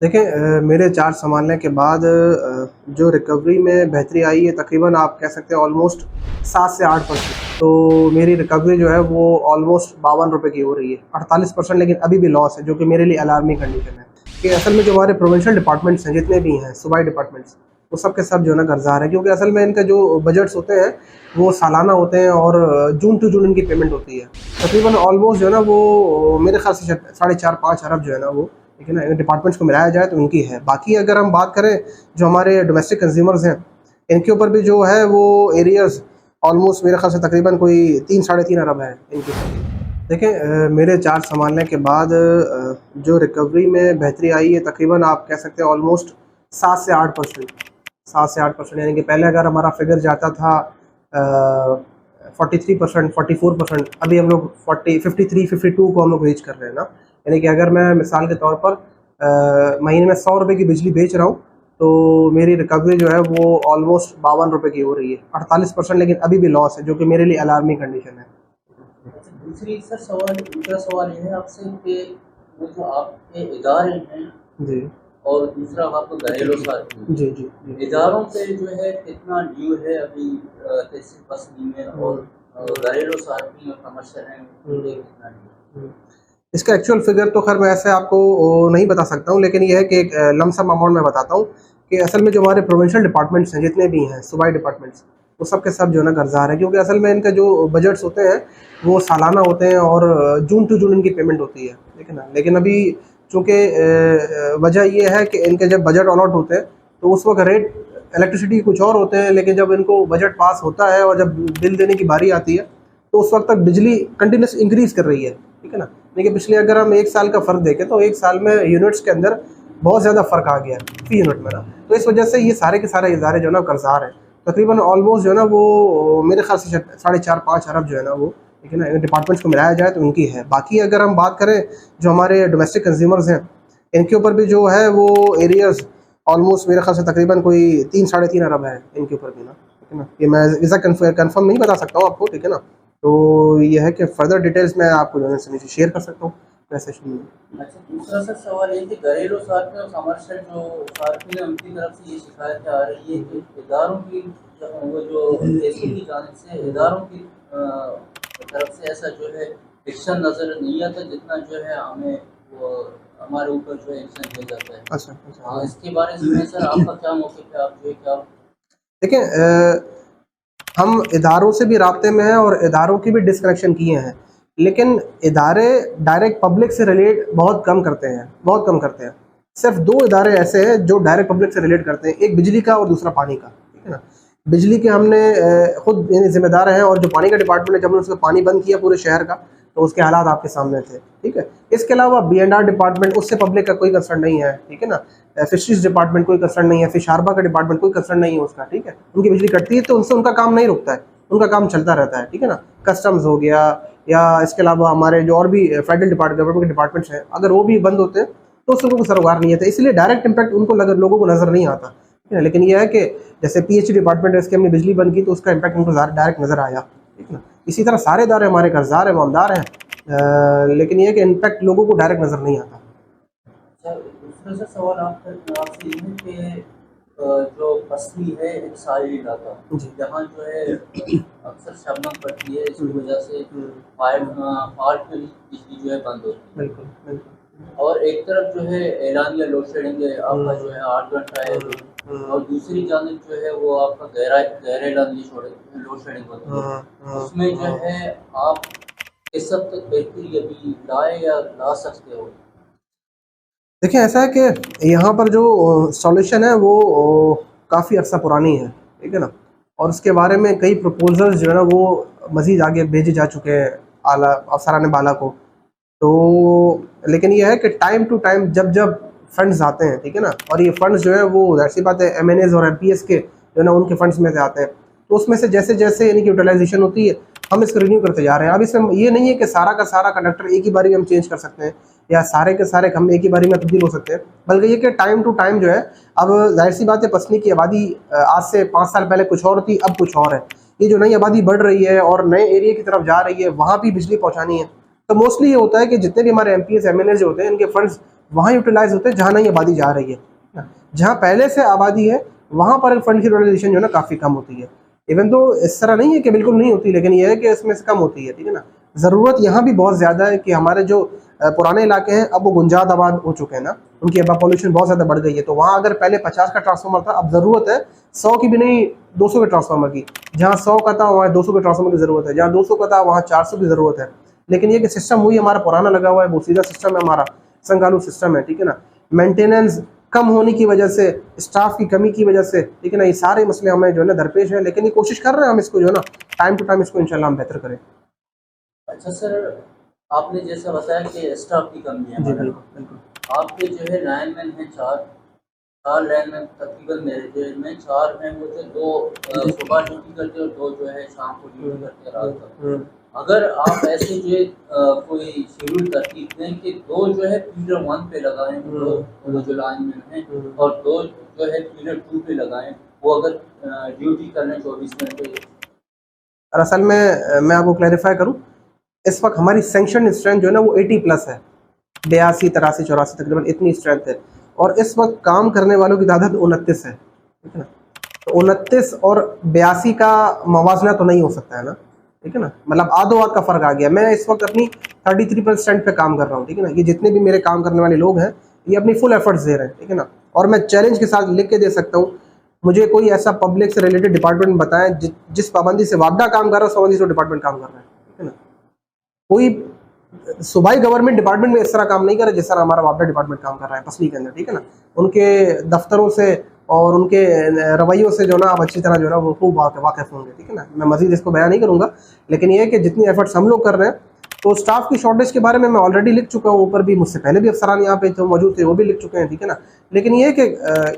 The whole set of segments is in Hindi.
देखें मेरे चार्ज सँभालने के बाद जो रिकवरी में बेहतरी आई है तकरीबन आप कह सकते हैं ऑलमोस्ट 7 से 8%। तो मेरी रिकवरी जो है वो ऑलमोस्ट ₹52 की हो रही है, 48%। लेकिन अभी भी लॉस है, जो कि मेरे लिए अलार्मिंग कंडीशन है कि असल में जो हमारे प्रोविंशियल डिपार्टमेंट्स हैं, जितने भी हैं सूबाई डिपार्टमेंट्स, वो सब के सब जो है ना कर्ज़दार हैं, क्योंकि असल में इनका जो बजट्स होते हैं वो सालाना होते हैं और जून टू जून इनकी पेमेंट होती है। तकरीबन ऑलमोस्ट जो है ना वो मेरे ख़्याल से साढ़े 4-5 अरब जो है ना वो, ठीक है ना, इन डिपार्टमेंट्स को मिलाया जाए तो उनकी है। बाकी अगर हम बात करें जो हमारे डोमेस्टिक कंज्यूमर्स हैं, इनके ऊपर भी जो है वो एरियर्स ऑलमोस्ट मेरे ख़्याल से तकरीबन कोई 3 साढ़े 3 अरब है इनके ऊपर। देखें मेरे चार्ज सँभालने के बाद जो रिकवरी में बेहतरी आई है तकरीबन आप कह सकते हैं ऑलमोस्ट 7 से 8%। 7 से 8%, यानी कि पहले अगर हमारा फिगर जाता था 43%, 44%, अभी हम लोग 53-52 को हम लोग रीच कर रहे हैं ना। यानी कि अगर मैं मिसाल के तौर पर महीने में ₹100 की बिजली बेच रहा हूँ, तो मेरी रिकवरी जो है वो ऑलमोस्ट ₹52 की हो रही है, 48%। लेकिन अभी भी लॉस है, जो कि मेरे लिए अलार्मिंग कंडीशन है। अच्छा, दूसरा सवाल ये है आपसे कि वो जो आपके इदारे हैं जी और दूसरा आपका घरेलू साथी, जी जी जी। इदारों पे जो है कितना ड्यू है अभी तहसील बसनी में, और घरेलू साथी और कमर्शियल हैं उन पे कितना ड्यू है? इसका एक्चुअल फिगर तो खैर मैं ऐसे आपको नहीं बता सकता हूँ, लेकिन ये है कि एक लमसम अमाउंट मैं बताता हूँ कि असल में जो हमारे प्रोविंशियल डिपार्टमेंट्स हैं, जितने भी हैं सूबाई डिपार्टमेंट्स, वो सब के सब जो है ना कर्ज़दार हैं, क्योंकि असल में इनका जो बजट्स होते हैं वो सालाना होते हैं और जून टू जून इनकी पेमेंट होती है, ठीक है ना। लेकिन अभी चूँकि वजह ये है कि इनके जब बजट अलॉट होते हैं तो उस वक्त रेट इलेक्ट्रिसिटी कुछ और होते हैं, लेकिन जब इनको बजट पास होता है और जब बिल देने की बारी आती है तो उस वक्त तक बिजली कंटिन्यूस इंक्रीज़ कर रही है, ठीक है ना। देखिए पिछले अगर हम 1 साल का फ़र्क देखें तो 1 साल में यूनिट्स के अंदर बहुत ज़्यादा फ़र्क आ गया है फ़ी यूनिट में ना। तो इस वजह से ये सारे के सारे इदारे जो है ना कर्ज़दार हैं। तकरीबन ऑलमोस्ट जो है ना वो मेरे ख़्याल से साढ़े 4-5 अरब जो है ना वो, ठीक है ना, इन डिपार्टमेंट्स को मिलाया जाए तो उनकी है। बाकी अगर हम बात करें जो हमारे डोमेस्टिक कंज्यूमर्स हैं, इनके ऊपर भी जो है वो एरियर्स ऑलमोस्ट मेरे ख्याल से तकरीबन कोई 3 साढ़े 3 अरब है इनके ऊपर भी ना, ठीक है ना। ये मैं एग्ज़ैक्ट कन्फर्म नहीं बता सकता हूँ आपको, ठीक है ना। तो ये है कि फर्दर डिटेल्स मैं आपको जो है से नीचे शेयर कर सकता हूँ, वैसे शुरू। अच्छा, दूसरा सर सवाल ये कि घरेलू सार्फिन और कमर्शियल जो सार्फिन है उनकी तरफ से ये शिकायत आ रही है कि इदारों की वो जो तहसील की जानिब से इदारों की तरफ से ऐसा जो है एक्शन नज़र नहीं आता जितना जो है हमें वो हमारे ऊपर जो है एक्शन दिया जाता है। अच्छा अच्छा। हाँ, इसके बारे में सर आपका क्या मौक़िफ़ है? आप जो है क्या देखें हम इदारों से भी राब्ते में हैं और इदारों की भी डिसकनेक्शन किए हैं, लेकिन इदारे डायरेक्ट पब्लिक से रिलेट बहुत कम करते हैं, बहुत कम करते हैं। सिर्फ 2 इदारे ऐसे हैं जो डायरेक्ट पब्लिक से रिलेट करते हैं, एक बिजली का और दूसरा पानी का, ठीक है ना। बिजली के हमने खुद यानी ज़िम्मेदार हैं, और जो पानी का डिपार्टमेंट है, जब हमने उसका पानी बंद किया पूरे शहर का, तो उसके हालात आपके सामने थे, ठीक है। इसके अलावा B&R डिपार्टमेंट, उससे पब्लिक का कोई कंसर्न नहीं है, ठीक है ना। फिशरीज डिपार्टमेंट कोई कंसर्न नहीं है, फिश हार्बर का डिपार्टमेंट कोई कंसर्न नहीं है उसका, ठीक है। उनकी बिजली कटती है तो उनसे उनका काम नहीं रुकता है, उनका काम चलता रहता है, ठीक है ना। कस्टम्स हो गया या इसके अलावा हमारे जो और भी फेडरल गवर्नमेंट के डिपार्टमेंट्स हैं, अगर वो भी बंद होते हैं तो उससे कोई सरोकार नहीं है, तो इसलिए डायरेक्ट इम्पैक्ट उनको लोगों को नज़र नहीं आता, ठीक है। लेकिन यह है कि जैसे PHE डिपार्टमेंट है, इसकी हमने बिजली बंद की तो उसका इम्पैक्ट उनको डायरेक्ट नज़र आया, ठीक है ना। इसी तरह सारे इदारे हमारे कर्जदार हैं, मामदार हैं, लेकिन यह है कि इम्पैक्ट लोगों को डायरेक्ट नज़र नहीं आता। अच्छा, दूसरा सा सवाल आपसे ये है कि जो बस्ती है एक साहिली इलाका, जी जहाँ जो है अक्सर शबनम पड़ती है, इसकी वजह से फॉल्ट में बिजली जो है बंद होती है। बिल्कुल बिल्कुल। और एक तरफ जो है एलानिया लोड शेडिंग है आपका जो है 8 घंटा है, और दूसरी जानिब जो है वो आपका गहरा एलानिया लोड शेडिंग होती है। उसमें जो है आप किस हद तक बेहतरी अभी लाए या ला सकते हो? देखिए ऐसा है कि यहाँ पर जो सॉल्यूशन है वो काफ़ी अर्सा पुरानी है, ठीक है ना। और उसके बारे में कई प्रपोजल्स जो है ना वो मज़ीद आगे भेजे जा चुके हैं आला अफसरान बाला को। तो लेकिन ये है कि टाइम टू टाइम जब जब फंड्स आते हैं, ठीक है ना, और ये फंड्स जो है वो ज़ाहिर सी बात है MNAs और MPS के जो है ना उनके फंड्स में से आते हैं, तो उसमें से जैसे जैसे इनकी यूटिलाइजेशन होती है हम इसको रिन्यू करते जा रहे हैं। अब इसमें ये नहीं है कि सारा का सारा कंडक्टर एक ही बारी में हम चेंज कर सकते हैं या सारे के सारे हम एक ही बारी में तब्दील हो सकते हैं, बल्कि ये कि टाइम टू टाइम जो है, अब जाहिर सी बात है पसनी की आबादी आज से 5 साल पहले कुछ और थी, अब कुछ और है। ये जो नई आबादी बढ़ रही है और नए एरिया की तरफ जा रही है, वहाँ भी बिजली पहुँचानी है। तो मोस्टली ये होता है कि जितने भी हमारे MPs MNAs जो होते हैं इनके फंड्स वहाँ यूटिलाइज होते हैं जहाँ नई आबादी जा रही है। जहाँ पहले से आबादी है वहाँ पर फंड की यूटिलाइजेशन जो है ना काफ़ी कम होती है। इवन तो इस तरह नहीं है कि बिल्कुल नहीं होती, लेकिन यह है कि इसमें से कम होती है, ठीक है ना। ज़रूरत यहाँ भी बहुत ज़्यादा है कि हमारे जो पुराने इलाके हैं अब वो गुंजाद आबाद हो चुके हैं ना, उनकी अब पॉल्यूशन बहुत ज़्यादा बढ़ गई है। तो वहाँ अगर पहले 50 का ट्रांसफार्मर था, अब ज़रूरत है 100 की भी नहीं 200 के ट्रांसफार्मर की। जहाँ 100 का था वहाँ 200 के ट्रांसफार्मर की ज़रूरत है, जहाँ 200 का था वहाँ 400 की ज़रूरत है। लेकिन ये कि सिस्टम वही हमारा पुराना लगा हुआ है, वो सीधा सिस्टम है, हमारा संगालू सिस्टम है, ठीक है ना। मेंटेनेंस कम होने की वजह से, स्टाफ की कमी की वजह से, ठीक है ना, ये सारे मसले हमें जो है ना दरपेश है। लेकिन ये कोशिश कर रहे हैं हम इसको जो है ना टाइम टू टाइम इसको इंशाल्लाह हम बेहतर करें। अच्छा सर, आपने जैसा बताया कि स्टाफ की कमी है, जी बिल्कुल बिल्कुल। आपके जो है लाइनमैन हैं चार लाइनमैन तकरीबन मेरे जो में 4 हैं, वो जो 2 सुबह ड्यूटी करते हैं और 2 जो है शाम को ड्यूटी करते हैं रात का। अगर आप ऐसे जो है कोई शेड्यूल तरतीब दें कि 2 जो है पीरियड 1 पे लगाएं, वो जो लाइनमैन हैं, और 2 जो है पीरियड 2 पे लगाएं, वो अगर ड्यूटी कर लें 24 घंटे। और असल में मैं आपको क्लैरिफाई करूँ, इस वक्त हमारी सेंक्शन स्ट्रेंथ जो है ना वो 80 प्लस है, 82 83 84 तकरीबन इतनी स्ट्रेंथ है। और इस वक्त काम करने वालों की तादाद 29 है, ठीक है ना। तो 29 और 82 का मवाजना तो नहीं हो सकता है ना, ठीक है ना। मतलब आधो आध का फ़र्क आ गया। मैं इस वक्त अपनी 33% पे काम कर रहा हूँ, ठीक है ना। ये जितने भी मेरे काम करने वाले लोग हैं ये अपनी फुल एफर्ट्स दे रहे हैं, ठीक है ना। और मैं चैलेंज के साथ लिख के दे सकता हूँ, मुझे कोई ऐसा पब्लिक से रिलेटेड डिपार्टमेंट बताएं जिस पाबंदी से वापडा काम कर रहा है, उस पाबंदी से डिपार्टमेंट काम कर रहा है, ठीक है ना। कोई सूबाई गवर्नमेंट डिपार्टमेंट में इस तरह काम नहीं कर रहा जिस तरह हमारा वापडा डिपार्टमेंट काम कर रहा है पसली के अंदर, ठीक है ना। उनके दफ्तरों से और उनके रवैयों से जो ना आप अच्छी तरह जो ना वो खूब वाकिफ होंगे, ठीक है ना। मैं मजीद इसको बयान नहीं करूँगा, लेकिन ये है कि जितनी एफर्ट्स हम लोग कर रहे हैं, तो स्टाफ की शॉर्टेज के बारे में मैं ऑलरेडी लिख चुका हूँ, ऊपर भी मुझसे पहले भी अफसरान यहाँ पे जो मौजूद थे वो भी लिख चुके हैं, ठीक है ना। लेकिन ये है कि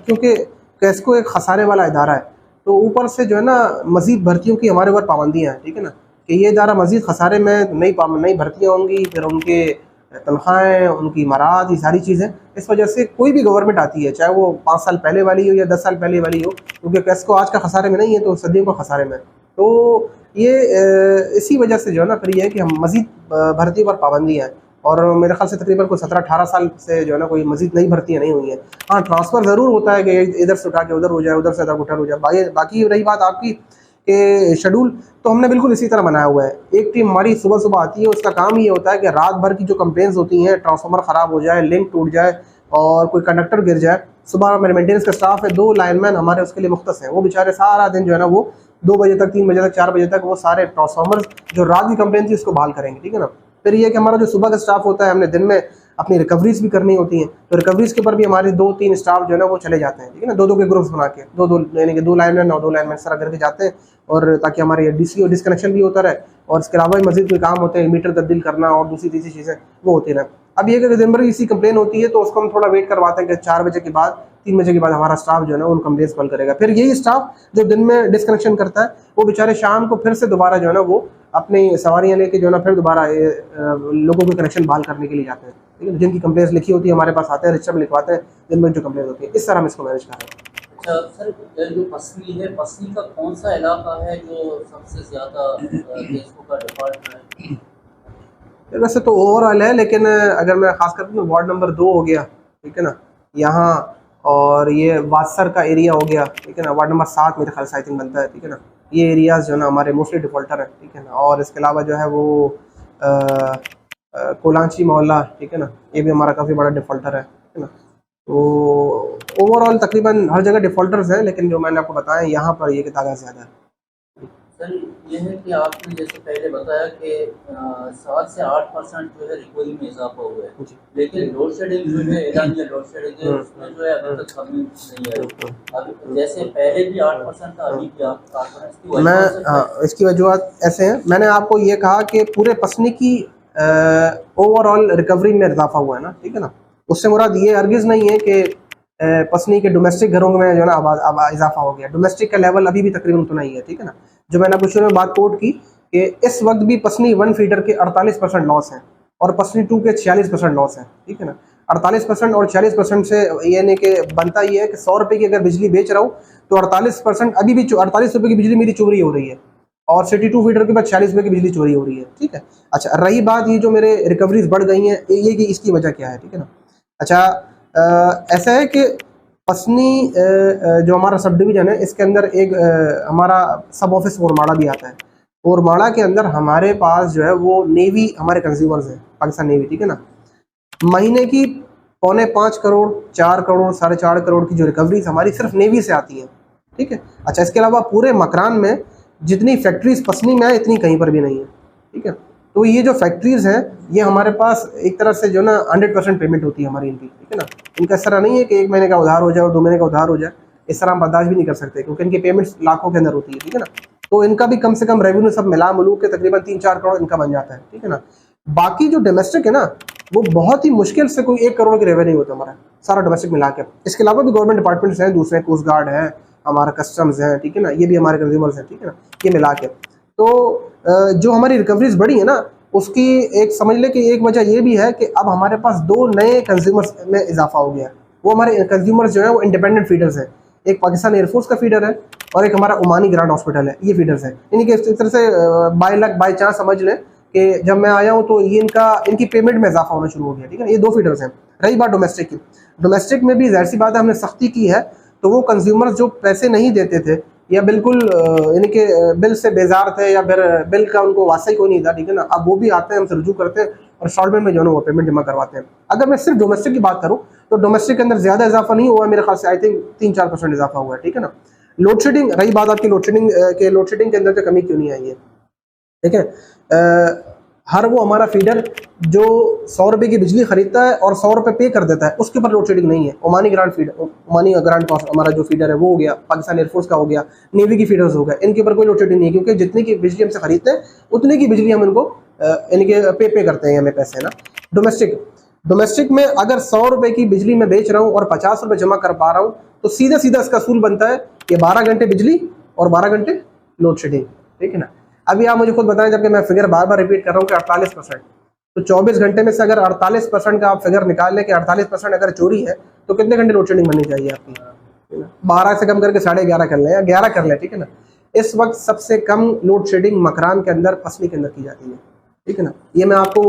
क्योंकि कैस्को एक खसारे वाला इदारा है, तो ऊपर से जो है ना मजीद भर्तियों की हमारे ऊपर पाबंदियाँ हैं, ठीक है ना, कि ये इदारा मजीद खसारे में नई भर्तियाँ होंगी, फिर उनके तनख्वाहें, उनकी मराद, ये सारी चीज़ें। इस वजह से कोई भी गवर्नमेंट आती है, चाहे वो 5 साल पहले वाली हो या 10 साल पहले वाली हो, क्योंकि कैस्को आज का खसारे में नहीं है तो सदियों का खसारे में। तो ये इसी वजह से जो है ना फिर ये है कि हम मजीद भर्तियों पर पाबंदी है। और मेरे ख्याल से तकरीबन कोई 17-18 साल से जो है ना कोई मजीद नई भर्तियाँ नहीं हुई हैं। हाँ, ट्रांसफ़र ज़रूर होता है कि इधर से उठा के उधर हो जाए, उधर से इधर उधर हो जाए। बाकी रही बात आपकी कि शेड्यूल, तो हमने बिल्कुल इसी तरह बनाया हुआ है। एक टीम हमारी सुबह सुबह आती है, उसका काम ये होता है कि रात भर की जो कंप्लेंट्स होती हैं, ट्रांसफार्मर ख़राब हो जाए, लिंक टूट जाए और कोई कंडक्टर गिर जाए, सुबह मेरे मेंटेनेंस का स्टाफ है, 2 लाइनमैन हमारे उसके लिए मुख्तस हैं। वो बेचारे सारा दिन जो है ना वो 2 बजे तक, 3 बजे तक, 4 बजे तक वो सारे ट्रांसफार्मर जो रात की कंप्लेंट थी उसको बहाल करेंगे, ठीक है ना। फिर ये कि हमारा जो सुबह का स्टाफ होता है, हमने दिन में अपनी रिकवरीज भी करनी होती हैं, तो रिकवरीज के ऊपर भी हमारे 2-3 स्टाफ जो है ना वो चले जाते हैं, ठीक है ना। 2-2 के ग्रुप्स बना के, 2-2 यानी कि 2 लाइनमैन और 2 लाइनमैन सारा करके जाते हैं, और ताकि हमारे डीसी और डिस्कनेक्शन भी होता रहे, और इसके अलावा भी मजीद कोई काम होते हैं, मीटर तब्दील करना और दूसरी तीसरी चीज़ें वो होती रहे। अब ये कि दिन भर इसी कंप्लेन होती है तो उसको हम थोड़ा वेट करवाते हैं कि 4 बजे के बाद, 3 बजे के बाद हमारा स्टाफ जो है ना उन कंप्लेंट्स कॉल करेगा। फिर यही स्टाफ जो दिन में डिस्कनेक्शन करता है, वो बेचारे शाम को फिर से दोबारा जो है ना वो अपनी सवारियाँ लेके जो है ना फिर दोबारा लोगों के कनेक्शन बहाल करने के लिए जाते हैं, ठीक है। जिनकी कंप्लेंट्स लिखी होती है हमारे पास आते हैं, रजिस्टर में लिखवाते हैं दिन में जो कंप्लेंट होती है। इस तरह हम इसको मैनेज कर रहे हैं। अच्छा सर, जो पसली है, पसली का कौन सा इलाका है जो सबसे ज़्यादा केसों का डिफॉल्ट है? वैसे तो ओवरऑल है, लेकिन अगर मैं खास करके तो वार्ड नंबर 2 हो गया, ठीक है ना, यहाँ, और ये वादसर का एरिया हो गया, ठीक है ना, वार्ड नंबर 7 मेरे ख्याल से आई थिंक बनता है, ठीक है ना। ये एरियाज़ जो है ना हमारे मोस्टली डिफ़ॉल्टर है, ठीक है ना। और इसके अलावा जो है वो कोलांची मोहल्ला, ठीक है ना, ये भी हमारा काफ़ी बड़ा डिफ़ॉल्टर है, ठीक है ना। तो ओवरऑल तकरीबन हर जगह डिफ़ॉल्टर्स हैं, लेकिन जो मैंने आपको बताया यहाँ पर ये की तादाद ज़्यादा है। सर, ये है कि आपने जैसे पहले बताया कि 7 से 8% जो है रिकवरी में इजाफा हुआ है, लेकिन लोड शेडिंग जो है, एलानिया लोड शेडिंग है, उसमें जो है अभी तक कमी नहीं आई। अब जैसे पहले भी 8% था, अभी भी 8%। मैं इसकी वजूहत ऐसे हैं, मैंने आपको ये कहा कि पूरे पसनी की ओवरऑल रिकवरी में इजाफा हुआ है ना, ठीक है ना। उससे मुराद ये हरगिज़ नहीं है कि पसनी के डोमेस्टिक घरों में जो है ना इजाफा हो गया। डोमेस्टिक का लेवल अभी भी तकरीबन उतना ही है, ठीक है ना। जो मैंने आपको शुरू में बात कोट की कि इस वक्त भी पसनी 1 फीडर के 48% लॉस है और पसनी 2 के 46% लॉस है, ठीक है ना। 48% और 40% से यानी कि बनता ये है कि 100 रुपये की अगर बिजली बेच रहा हूँ तो 48% अभी भी 48 रुपये की बिजली मेरी चोरी हो रही है, और सिटी 2 फीडर के बाद 40 रुपये की बिजली चोरी हो रही है, ठीक है। अच्छा, रही बात ये जो मेरे रिकवरीज बढ़ गई हैं, ये कि इसकी वजह क्या है, ठीक है ना। अच्छा, ऐसा है कि पसनी जो हमारा सब डिवीज़न है इसके अंदर एक हमारा सब ऑफिस ओरमाड़ा भी आता है। ओरमाड़ा के अंदर हमारे पास जो है वो नेवी हमारे कंज्यूमर्स हैं, पाकिस्तान नेवी, ठीक है ना। महीने की 4.25 करोड़, 4 करोड़, 4.5 करोड़ की जो रिकवरीज हमारी सिर्फ नेवी से आती हैं, ठीक है। अच्छा, इसके अलावा पूरे मकरान में जितनी फैक्ट्रीज पसनी में है इतनी कहीं पर भी नहीं है, ठीक है। तो ये जो फैक्ट्रीज हैं ये हमारे पास एक तरह से जो ना 100% पेमेंट होती है हमारी इनकी, ठीक है ना। इनका इस तरह नहीं है कि 1 महीने का उधार हो जाए और 2 महीने का उधार हो जाए, इस तरह हम बर्दाश्त भी नहीं कर सकते क्योंकि इनकी पेमेंट्स लाखों के अंदर होती है, ठीक है ना। तो इनका भी कम से कम रेवेन्यू सब मिला मिलू के तकरीबन 3-4 करोड़ इनका बन जाता है, ठीक है ना। बाकी जो डोमेस्टिक है ना वो बहुत ही मुश्किल से कोई 1 करोड़ की रेवेन्यू होता है हमारा सारा डोमेस्टिक मिला के। इसके अलावा भी गवर्नमेंट डिपार्टमेंट्स हैं, दूसरे कोस्ट गार्ड है, हमारा कस्टम्स है, ठीक है ना, ये भी हमारे कंज्यूमर्स हैं, ठीक है ना, ये मिला के। तो जो हमारी रिकवरीज बढ़ी है ना उसकी एक समझ ले कि एक वजह ये भी है कि अब हमारे पास 2 नए कंज्यूमर्स में इजाफा हो गया है। वो हमारे कंज्यूमर्स जो है वो इंडिपेंडेंट फीडर्स हैं, एक पाकिस्तान एयरफोर्स का फीडर है और एक हमारा ओमानी ग्रांड हॉस्पिटल है, ये फीडर्स हैं। इनकी इस तरह से बाय लक बाय चांस समझ लें कि जब मैं आया हूँ तो ये इनकी पेमेंट में इजाफा होना शुरू हो गया, ठीक है। ये 2 फीडर्स हैं। रही बात डोमेस्टिक की, डोमेस्टिक में भी जाहिर सी बात है हमने सख्ती की है, तो वो कंज्यूमर्स जो पैसे नहीं देते थे या बिल्कुल इनके बिल से बेजार थे या फिर बिल का उनको वास्ता ही कोई नहीं था, ठीक है ना, अब वो भी आते हैं, हमसे रुजू करते हैं और इंस्टॉलमेंट में जो है वो पेमेंट जमा करवाते हैं। अगर मैं सिर्फ डोमेस्टिक की बात करूँ तो डोमेस्टिक के अंदर ज़्यादा इजाफा नहीं हुआ, मेरे ख्याल से आई थिंक 3-4% इजाफा हुआ है, ठीक है ना। लोड शेडिंग, रही बात आपकी लोड शेडिंग के अंदर तो कमी क्यों नहीं आई है, ठीक है। हर वो हमारा फीडर जो 100 रुपये की बिजली खरीदता है और 100 रुपये पे कर देता है उसके ऊपर लोड शेडिंग नहीं है। ओमानी ग्रांड हमारा जो फीडर है वो हो गया, पाकिस्तान एयरफोर्स का हो गया, नेवी की फीडर्स हो गए, इनके ऊपर कोई लोड शेडिंग नहीं है क्योंकि जितनी की बिजली हमसे खरीदते हैं उतनी की बिजली हम इनको इनके पे करते हैं, हमें पैसे ना। डोमेस्टिक में अगर 100 रुपये की बिजली में बेच रहा हूँ और 50 रुपये जमा कर पा रहा हूँ तो सीधा सीधा इसका असूल बनता है कि 12 घंटे बिजली और 12 घंटे लोड शेडिंग, ठीक है ना। अभी आप मुझे खुद बताएं, जबकि मैं फिगर बार बार रिपीट कर रहा हूँ कि 48%, तो 24 घंटे में से अगर 48% का आप फिगर निकाल लें कि 48% अगर चोरी है तो कितने घंटे लोड शेडिंग बननी चाहिए आपकी? 12 से कम करके 11.5 कर लें या 11 कर लें, ठीक है ना। इस वक्त सबसे कम लोड शेडिंग मकरान के अंदर, पसली के अंदर की जाती है, ठीक है ना। ये मैं आपको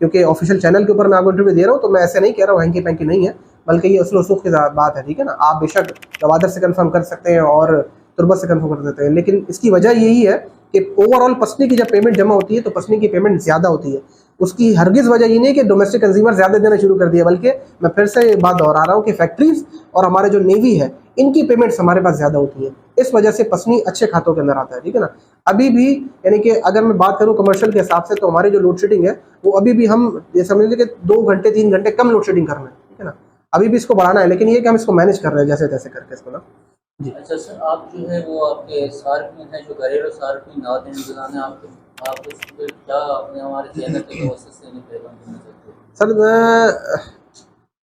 क्योंकि ऑफिशियल चैनल के ऊपर मैं आपको इंटरव्यू दे रहा हूँ तो मैं ऐसे नहीं कह रहा हूँ हैंकी पैंकी नहीं है, बल्कि ये असल वसूख की बात है, ठीक है ना। आप बेशक गवादर से कंफर्म कर सकते हैं और तुरबत से कंफर्म कर देते हैं, लेकिन इसकी वजह यही है कि ओवरऑल पसनी की जब पेमेंट जमा होती है तो पसनी की पेमेंट ज़्यादा होती है। उसकी हरगिज़ वजह ये नहीं है कि डोमेस्टिक कंज्यूमर ज़्यादा देना शुरू कर दिया, बल्कि मैं फिर से ये बात दोहरा रहा हूँ कि फैक्ट्रीज और हमारे जो नेवी है इनकी पेमेंट्स हमारे पास ज़्यादा होती हैं, इस वजह से पसनी अच्छे खातों के अंदर आता है, ठीक है ना। अभी भी यानी कि अगर मैं बात करूँ कमर्शियल के हिसाब से तो हमारी जो लोड शेडिंग है वो अभी भी हम ये समझ लीजिए कि 2 घंटे 3 घंटे कम लोड शेडिंग कर रहे हैं, ठीक है ना। अभी भी इसको बढ़ाना है, लेकिन ये कि हम इसको मैनेज कर रहे हैं जैसे तैसे करके इसको ना। जी अच्छा सर, आप जो है वो आपके सार्फिन है जो घरेलू सार्फिन नाज़रीन गुज़ारने आप इस पे क्या अपने हमारे चैनल के वजह से नहीं पैगाम देना चाहते हैं? सर, मैं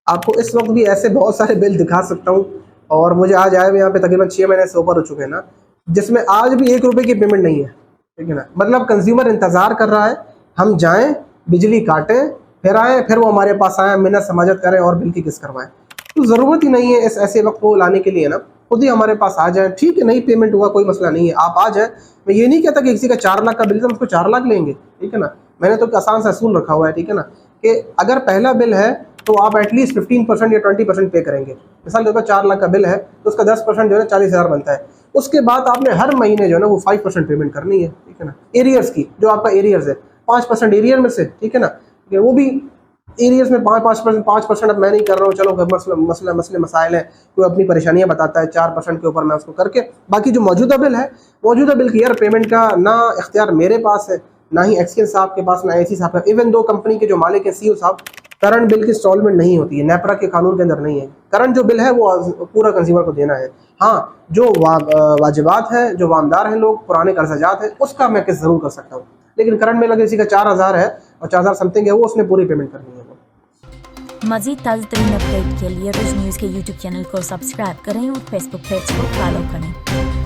आपको इस वक्त भी ऐसे बहुत सारे बिल दिखा सकता हूँ और मुझे आज आए हुए यहाँ पे तकरीबन 6 महीने से ऊपर हो चुके हैं ना, जिसमें आज भी 1 रुपये की पेमेंट नहीं है, ठीक है ना। मतलब कंज्यूमर इंतज़ार कर रहा है हम जाएँ, बिजली काटें, फिर आएँ, फिर वो हमारे पास आएँ, मिन्नत समाजत करें और बिल की किस्त करवाएँ। तो ज़रूरत ही नहीं है इस ऐसे वक्त को लाने के लिए ना, खुद ही हमारे पास आ जाए, ठीक है, नहीं पेमेंट हुआ कोई मसला नहीं है, आप आ जाए। मैं ये नहीं कहता कि किसी का 4 लाख का बिल है हम उसको 4 लाख लेंगे, ठीक है ना। मैंने तो एक आसान सा असूल रखा हुआ है, ठीक है ना, कि अगर पहला बिल है तो आप एटलीस्ट 15% या 20% पे करेंगे। मिसाल के तौर पर 4 लाख का बिल है तो उसका 10% जो है 40,000 बनता है। उसके बाद आपने हर महीने जो है ना वो 5% पेमेंट करनी है, ठीक है ना। एरियर्स की, जो आपका एरियर्स है 5% एरियर में से, ठीक है ना, वो भी एरियर्स में 5%। अब मैं नहीं कर रहा हूँ, चलो मसले मसाइल हैं, कोई अपनी परेशानियां बताता है, 4% के ऊपर मैं उसको करके बाकी जो मौजूदा बिल है, मौजूदा बिल की यार पेमेंट का ना इख्तियार मेरे पास है, ना ही एक्सकेन साहब के पास, ना एसी साहब का। इवन दो कंपनी के जो मालिक है सीईओ साहब, करंट बिल की इंस्टॉलमेंट नहीं होती है, नेपरा के कानून के अंदर नहीं है। करंट जो बिल है वो पूरा कंज्यूमर को देना है। हाँ, जो वाजिबात है, जो वामदार हैं लोग, पुराने कर्जाजात हैं, उसका मैं किस्त ज़रूर कर सकता हूँ, लेकिन करंट में अगर किसी का 4,000 है और 4,000 समथिंग है, वो उसने पूरी पेमेंट करनी है। मज़ीद ताज़ा तरीन अपडेट के लिए रोज़ न्यूज़ के यूट्यूब चैनल को सब्सक्राइब करें और फेसबुक पेज को फॉलो करें।